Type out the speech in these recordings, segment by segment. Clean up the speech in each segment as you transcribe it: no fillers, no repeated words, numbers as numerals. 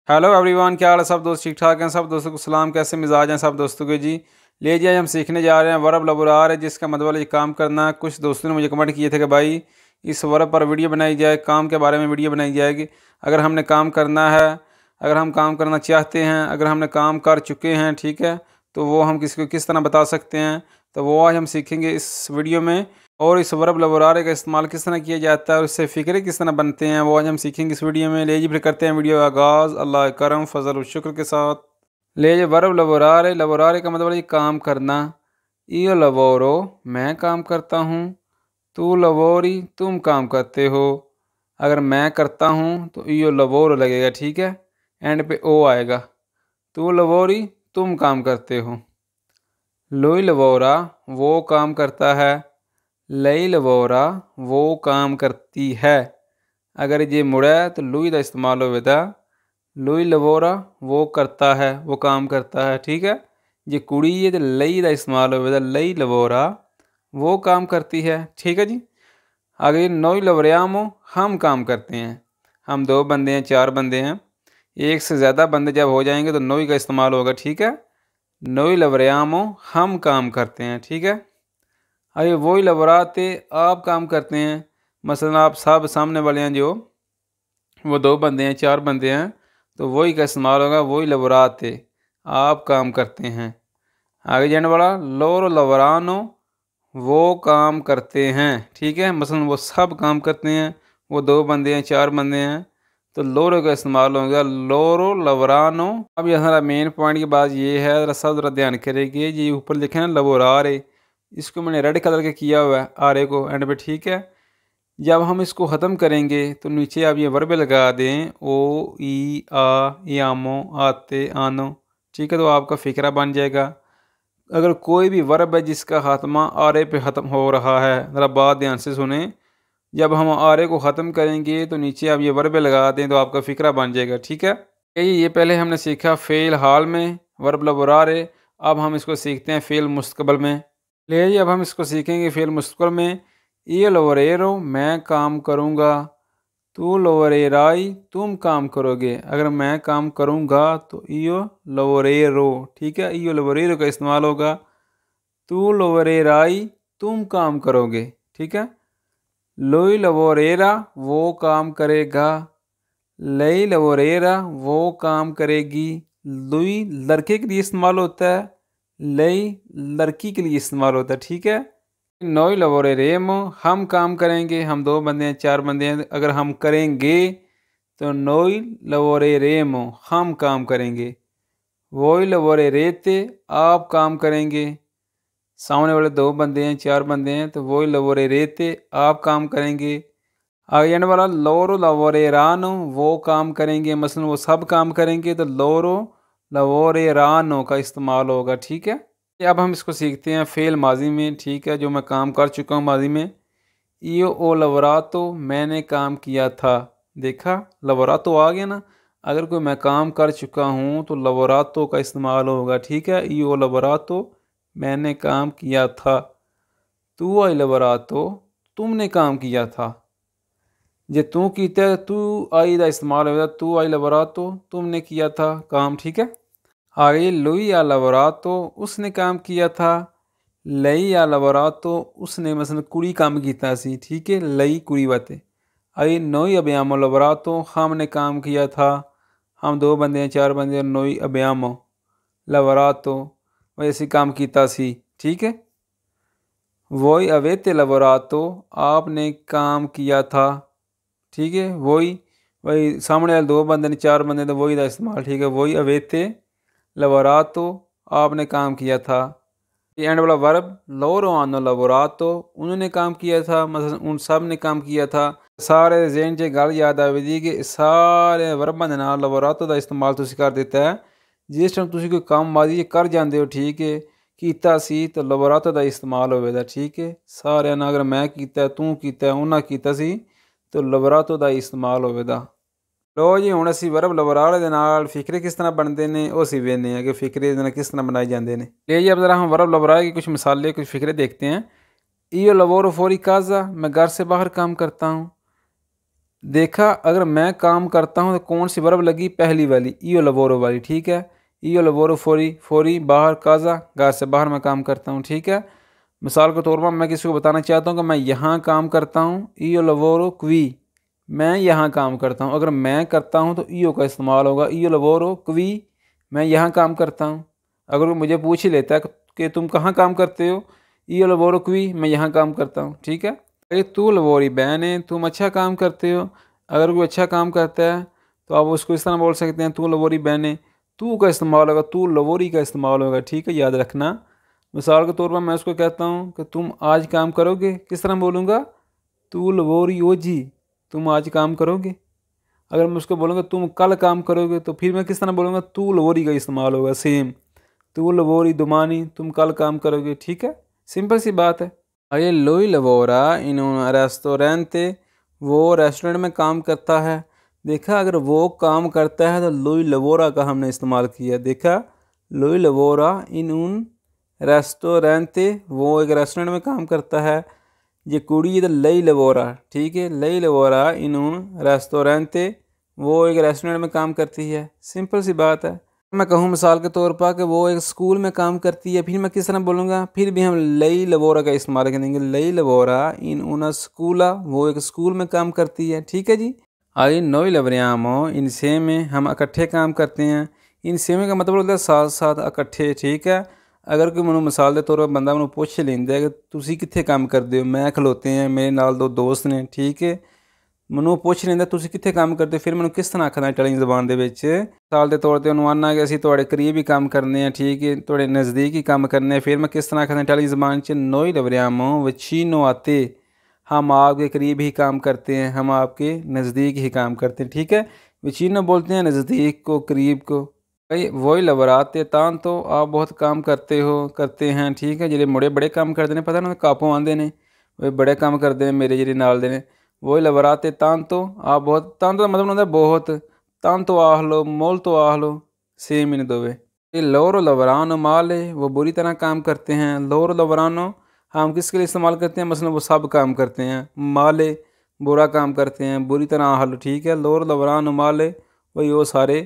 Hello everyone, क्या हाल है सब दोस्त? ठीक ठाक हैं सब दोस्तों को सलाम। कैसे मिजाज हैं सब दोस्तों के जी? ले जाइए, हम सीखने जा रहे हैं वर्ब लबुरार है, जिसका मतलब ये काम करना है। कुछ दोस्तों ने मुझे कमेंट किए थे कि भाई इस वर्ब पर वीडियो बनाई जाए, काम के बारे में वीडियो बनाई जाएगी। अगर हमने काम करना है, अगर हम काम करना चाहते हैं, अगर हमने काम कर चुके हैं, ठीक है, तो वो हम किसी को किस तरह बता सकते हैं, तो वो आज हम सीखेंगे इस वीडियो में। और इस वर्ब लबुरारे का इस्तेमाल किस तरह किया जाता है और इससे फ़िक्रे किस तरह बनते हैं, वो आज हम सीखेंगे इस वीडियो में। ले जी फिर करते हैं वीडियो आगाज़ अल्लाह करम फजल और शुक्र के साथ। ले जी वर्ब लबुरारे, लबुरारे का मतलब है काम करना। इयो लवोरो, मैं काम करता हूँ। तू लवोरी, तुम काम करते हो। अगर मैं करता हूँ तो इयो लवोरो लगेगा, ठीक है, एंड पे ओ आएगा। तू लवोरी, तुम काम करते हो। लुई लवोरा, वो काम करता है। लई लवोरा, वो काम करती है। अगर ये मुड़ा है तो लुई का इस्तेमाल होगा। लुई लवोरा, वो करता है, वो काम करता है, ठीक है। ये कुड़ी है तो लई का इस्तेमाल होगा। लई लवोरा, वो काम करती है, ठीक है जी। आगे नोई लवरियामो, हम काम करते हैं। हम दो बंदे हैं, चार बंदे हैं, एक से ज़्यादा बंदे जब हो जाएंगे तो नोई का इस्तेमाल होगा, ठीक है। नोई लवरियामो, हम काम करते हैं, ठीक है। अरे वही लबराते, आप काम करते हैं। मसलन आप सब सामने वाले हैं, जो वो दो बंदे हैं, चार बंदे हैं, तो वही का इस्तेमाल होगा। वही लबराते, आप काम करते हैं। आगे जाने वाला लोर लवरानो, वो काम करते हैं, ठीक है। मसलन वो सब काम करते हैं, वो दो बंदे हैं, चार बंदे हैं, तो लोरो का इस्तेमाल होगा। लोरो लवरानो। अब यहाँ हमारा मेन पॉइंट की बात ये है, रसा ज़रा ध्यान करेगी। ये ऊपर लिखे ना लबोरारे, इसको मैंने रेड कलर के किया हुआ है आरे को एंड पे, ठीक है। जब हम इसको ख़त्म करेंगे तो नीचे आप ये वर्ब लगा दें, ओ ई आ यामो आते आनो, ठीक है, तो आपका फ़िक्रा बन जाएगा। अगर कोई भी वर्ब है जिसका खात्मा आरे पे ख़त्म हो रहा है, ज़रा बात ध्यान से सुने। जब हम आरे को ख़त्म करेंगे तो नीचे आप ये वर्ब लगा दें तो आपका फ़िक्रा बन जाएगा, ठीक है। ये पहले हमने सीखा फ़ेल हाल में वर्ब लबुरारे। अब हम इसको सीखते हैं फ़ेल मुस्तकबल में। ले आइए, अब हम इसको सीखेंगे फ़ेल मुस्तकबिल में। ये लवरेरो, मैं काम करूँगा। तू लवरेराई, तुम काम करोगे। अगर मैं काम करूँगा तो इयो लवरेरो, ठीक है, इयो लवरेरो का इस्तेमाल होगा। तू लवरेराई, तुम काम करोगे, ठीक है। लोई लवोरेरा, वो काम करेगा। लई लवोरेरा, वो काम करेगी। लुई लड़के के लिए इस्तेमाल होता है, लई लड़की के लिए इस्तेमाल होता है, ठीक है। नोई लवोरे रेमो, हम काम करेंगे। हम दो बंदे हैं, चार बंदे हैं, अगर हम करेंगे तो नोई लवोरे रेमो, हम काम करेंगे। वोई लवोरे रेते, आप काम करेंगे। सामने वाले दो बंदे हैं, चार बंदे हैं, तो वोई लवोरे रेते, आप काम करेंगे। आगे जाने वाला लोरो लवोरे रानो, वो काम करेंगे। मसलन वो सब काम करेंगे तो लोरो लवोरे रानो का इस्तेमाल होगा, ठीक है। अब हम इसको सीखते हैं फ़ेल माजी में, ठीक है, जो मैं काम कर चुका हूँ माजी में। इयो ओ लवरातो, मैंने काम किया था। देखा, लवरातो आ गया ना। अगर कोई मैं काम कर चुका हूँ तो लवरातो का इस्तेमाल होगा, ठीक है। इयो लवरातो, मैंने काम किया था। तू आई लवरातो, तुमने काम किया था। जे तू कीता है, तू आई का इस्तेमाल होगा। तू आई लवरातो, तुमने किया था काम, ठीक है। आगे लुई या लवरातो, उसने काम किया था। लई या लवरातो, उसने मसलन कुड़ी काम किया सी, ठीक है, लई कुड़ी बाते। आई नोई अब्यामो लवरातो, हमने काम किया था। हम दो बंदे हैं, चार बंदे हैं, नोई अब्यामो लवरातो, वैसे काम किया सी, ठीक है। वही अवेते लवरातो, आपने काम किया था, ठीक है। वही वही सामने वाले दो बंदे ने, चार बंदे तो वही का इस्तेमाल, ठीक है। वही अवेते लवरातो, आपने काम किया था। ये एंड वाला वर्ब लोरो आनो लवरातो, उन्होंने काम किया था, मतलब उन सब ने काम किया था। सारे जेन च गल याद आवेगी कि सारे वर्बां दे नाल लवरातो का इस्तेमाल तुसीं कर दिता है। जिस टाइम तुसीं कोई काम माजी कर जाते हो, ठीक है, कीता सी तो लवरातो का इस्तेमाल होवेगा, ठीक है। सारे ना, अगर मैं कीता, तू कीता, उन्हें कीता सी, तो लवरातो का इस्तेमाल होवेगा। लो जी, हुण असीं वर्ब लवरारे दे नाल फ़िक्रे किस तरह बनते हैं वो असीं वेखने हैं कि फ़िक्रे किस तरह बनाए जाते हैं। ले जी, अब ज़रा हम वर्ब लवरारे की कुछ मिसालें, कुछ फ़िक्रे देखते हैं। इयो लवोरो फोरी काज़ा, मैं घर से बाहर काम करता हूँ। देखा, अगर मैं काम करता हूँ तो कौन सी वर्ब लगी, पहली वाली ईयो लवोरो वाली, ठीक है। ईयो लवोरो फोरी, फोरी बाहर, काजा घर से बाहर मैं काम करता हूँ, ठीक है। मिसाल के तौर पर मैं किसी को बताना चाहता हूँ कि मैं यहाँ काम करता हूँ, ईयो लवोरो क्वी, मैं यहाँ काम करता हूँ। अगर मैं करता हूँ तो ईयो का इस्तेमाल होगा, ईयो लवोरो क्वी, मैं यहाँ काम करता हूँ। अगर वो मुझे पूछ ही लेता है कि तुम कहाँ काम करते हो, ईयो लवोरो क्वी, मैं यहाँ काम करता हूँ, ठीक है। अरे तू लवोरी बहन, तुम अच्छा काम करते हो। अगर कोई अच्छा काम करता है तो आप उसको इस तरह बोल सकते हैं, तू लवोरी बहने। तू का इस्तेमाल होगा, तू लवोरी का इस्तेमाल होगा, ठीक है, याद रखना। मिसाल के तौर पर मैं उसको कहता हूँ कि तुम आज काम करोगे, किस तरह बोलूँगा, तू लवोरी ओ जी, तुम आज काम करोगे। अगर मैं उसको बोलूँगा तुम कल काम करोगे तो फिर मैं किस तरह बोलूँगा, तू लवोरी का इस्तेमाल होगा, सेम। तू लवोरी दुमानी, तुम कल काम करोगे, ठीक है, सिंपल सी बात है। अरे लोई लवोरा इन un रेस्टोरेंटे, वो रेस्टोरेंट में काम करता है। देखा, अगर वो काम करता है तो लोई लवोरा का हमने इस्तेमाल किया। देखा, लोई लवोरा इन un रेस्टोरेंटे, वो एक रेस्टोरेंट में काम करता है। ये कुड़ी तो लई लवोरा, ठीक है, लई लवोरा इन un रेस्टोरेंटे, वो एक रेस्टोरेंट में काम करती है, सिंपल सी बात है। मैं कहूँ मिसाल के तौर पर कि वो एक स्कूल में काम करती है, फिर मैं किस तरह बोलूँगा, फिर भी हम लई लवोरा का इस्तेमाल करेंगे, लई लवोरा इन una स्कूला, वो एक स्कूल में काम करती है, ठीक है जी। आई नोई लवरियामो इनसे में, हम इकट्ठे काम करते हैं। इनसे में का मतलब होता है साथ साथ, इकट्ठे, ठीक है। अगर कोई मैं मिसाल के तौर पर बंदा मैं पूछ लेंदा कि तुसी कित्थे काम करते हो, मैं खलोते हैं, मेरे नाल दो दोस्त ने, ठीक है। ਮੈਨੂੰ ਪੁੱਛ ਲੈਂਦਾ ਤੁਸੀਂ ਕਿੱਥੇ ਕੰਮ ਕਰਦੇ, ਫਿਰ ਮੈਨੂੰ ਕਿਸ ਤਰ੍ਹਾਂ ਆਖਣਾ ਇਟਾਲੀਅਨ ਜ਼ਬਾਨ ਦੇ ਵਿੱਚ। ਮਿਸਾਲ ਦੇ ਤੌਰ ਤੇ ਉਹਨੂੰ ਆਨਾ ਕਿ ਅਸੀਂ ਤੁਹਾਡੇ ਕਰੀਬ ਹੀ ਕੰਮ ਕਰਨੇ ਆ, ਠੀਕ ਹੈ, ਤੁਹਾਡੇ ਨਜ਼ਦੀਕ ਹੀ ਕੰਮ ਕਰਨੇ ਆ, ਫਿਰ ਮੈਂ ਕਿਸ ਤਰ੍ਹਾਂ ਆਖਣਾ इटालियन ज़बान च, noi lavoriamo vicino a te, हम आपके करीब ही काम करते हैं, हम आपके नज़दीक ही काम करते हैं, ठीक है। विचिनो बोलते हैं नज़दीक को, करीब को। भाई वही लवराते तान, तो आप बहुत काम करते हो, करते हैं, ठीक है। ਜਿਹੜੇ ਮੁੰਡੇ बड़े काम करते हैं, पता ना कापों आंदे ने, वे बड़े काम करते हैं मेरे ਜਿਹੜੇ नाल दे ने। वही लवराते तान, तो आप बहुत, तान तो मतलब होता है बहुत, तान तो आह लो, मोल तो आह लो, सेम इन दोवे। ये लोरो लवरानो माले, वो बुरी तरह काम करते हैं। लोरो लवरानो हम किसके लिए इस्तेमाल करते हैं, मसलन वो सब काम करते हैं। माले बुरा काम करते हैं, बुरी तरह आह लो, ठीक है। लोरो लवरानो माले, वही वो सारे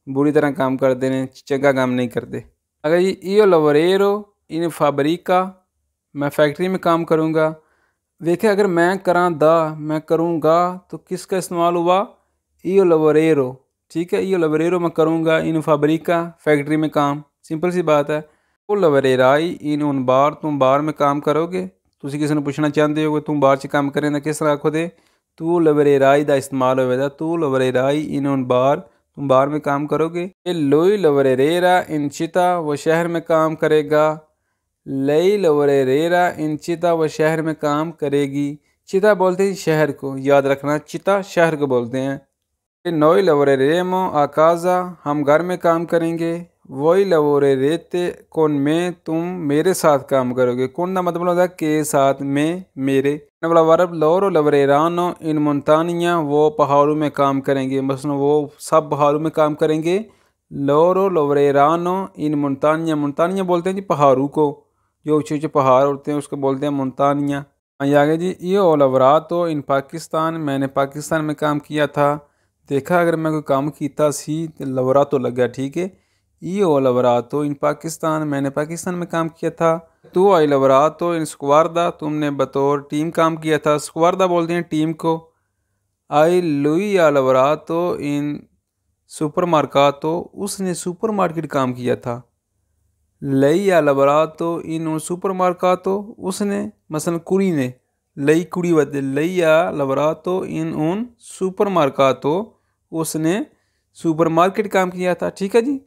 बुरी तरह काम करते हैं, चंगा काम नहीं करते। अगर ये इयो लवरेरो इन फाब्रिका, मैं फैक्ट्री में काम करूँगा। देखिए, अगर मैं करा दा, मैं करूँगा, तो किसका इस्तेमाल हुआ, ईयो लवरेरो, ठीक है। ईयो लवरेरो मैं करूँगा, इन फाब्रिका, फैक्ट्री में काम, सिंपल सी बात है। वो लवरेराई इन उन बार, तुम बार में काम करोगे। तुसी किसी ने पूछना चाहते हो कि तुम बार च काम करें तो किस तरह आखो दे, तू लवरेराई का इस्तेमाल होगा, तू लवरेराई इन उन बार, तुम बार में काम करोगे। ये लोई लवरेरा इन चिता, वो शहर में काम करेगा। लई लवरेरा इन चिता, वह शहर में काम करेगी। चिता बोलते हैं शहर को, याद रखना, चिता शहर को बोलते हैं। नोई लवरेरेमो आकाजा, हम घर में काम करेंगे। वही लवरेरेते कौन में, तुम मेरे साथ काम करोगे। कौन का मतलब होता है के साथ, में, मेरे। वाला वर्ब लोरो लवरेरानो इन मुंतानिया, वो पहाड़ों में काम करेंगे, मसलन वो सब पहाड़ों में काम करेंगे। लोरो लवरेरानो इन मुंतानिया, मुंतानिया बोलते हैं जी पहाड़ों को, जो ऊँचे ऊँचे पहाड़ होते हैं उसको बोलते हैं मुंतानिया। ये आगे जी, ये ओलवरा तो इन पाकिस्तान, मैंने पाकिस्तान में काम किया था। देखा, अगर मैं कोई काम किया सी तो लवरा तो लग गया, ठीक है। ये ओलवरा तो इन पाकिस्तान, मैंने पाकिस्तान में काम किया था। तो आई लवरा तो इन स्क्वारदा, तुमने बतौर टीम काम किया था। स्क्वारदा बोलते हैं टीम को। आई लुई लवरा तो इन सुपर मार्कातो, उसने सुपर मार्केट काम किया था। लई लवरातो इन उन सुपर मार्कातो, उसने, मसलन कुड़ी ने, लई कुड़ी बदले, लई लवरातो इन उन सुपर मार्कातो, उसने सुपर मार्केट काम किया था, ठीक है जी।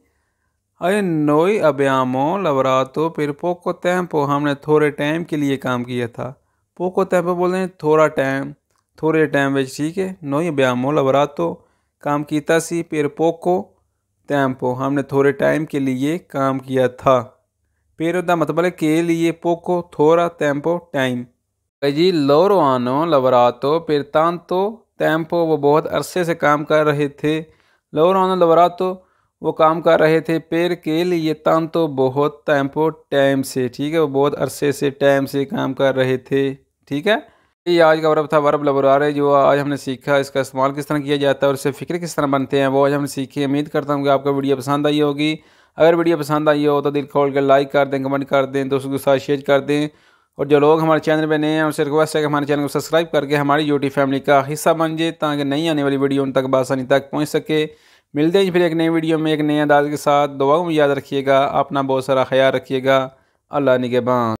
अरे नोई अब्यामो लवरातो फिर पोको टेम्पो, हमने थोड़े टाइम के लिए काम किया था। पोको टेम्पो बोलते हैं थोड़ा टाइम, थोड़े टाइम में, ठीक है। नोई अब्यामो लवरातो काम किया सी, फिर पोको टेम्पो, हमने थोड़े टाइम के लिए काम किया था। फिर का मतलब है के लिए, पोको थोड़ा, टेम्पो टाइम। जी लोरो आनो लवरातो फिर तांतो टेम्पो, वो बहुत अरसे से काम कर रहे थे। लोरो आनो लवरातो, वो काम कर रहे थे। पेर के लिए, तांतो बहुत, टेम्पो टाइम से, ठीक है, वो बहुत अरसे से, टाइम से काम कर रहे थे, ठीक है। ये आज का वर्ब था, वर्ब लबरार है, जो आज हमने सीखा इसका इस्तेमाल किस तरह किया जाता है और इससे फ़िक्र किस तरह बनते हैं, वो आज हमने सीखी। उम्मीद करता हूँ कि आपको वीडियो पसंद आई होगी। अगर वीडियो पसंद आई हो तो दिल खोल कर लाइक कर दें, कमेंट कर दें, दोस्तों के साथ शेयर कर दें। और जो लोग हमारे चैनल पर नए हैं उनसे रिक्वेस्ट है कि हमारे चैनल को सब्सक्राइब करके हमारी यूट्यूब फैमिली का हिस्सा बन जाए, ताकि नई आने वाली वीडियो उन तक बआसानी तक पहुँच सके। मिलते हैं फिर एक नई वीडियो में एक नए अंदाज के साथ। दुआओं में याद रखिएगा, अपना बहुत सारा ख्याल रखिएगा। अल्लाह निगहबान।